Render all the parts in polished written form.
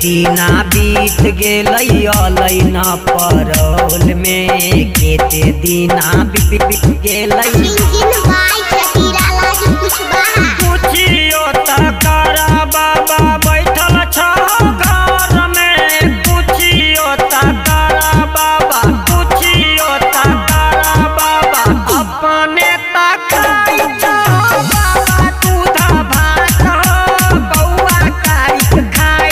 दीना बीत गेलई अलैना परौल में केते दीना बीत गेलई पूछियो तकरा बाबा बैठल छ घर में पूछियो तकरा बाबा पूछियो तकरा बाबा अपने तकाई छ बाबा दूध भात बौआ काई खाई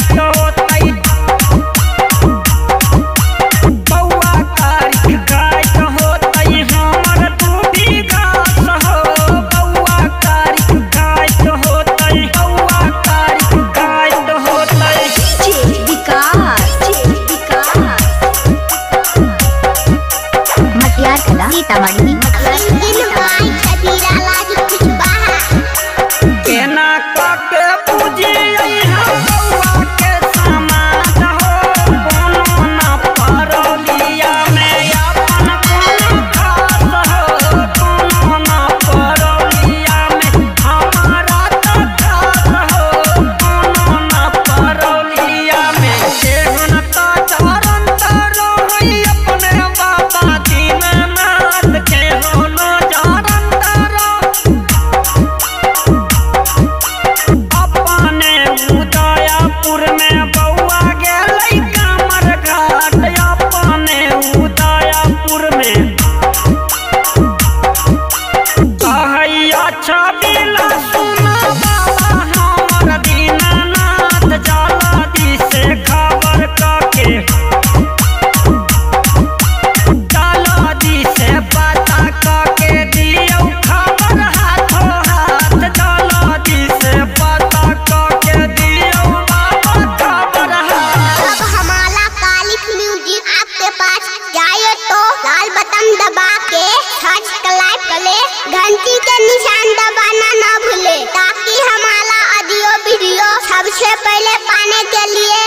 घंटी के निशान दबाना ना भूले ताकि हमारा ऑडियो वीडियो सबसे पहले पाने के लिए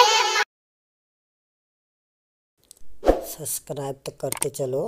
सब्सक्राइब तो करते चलो।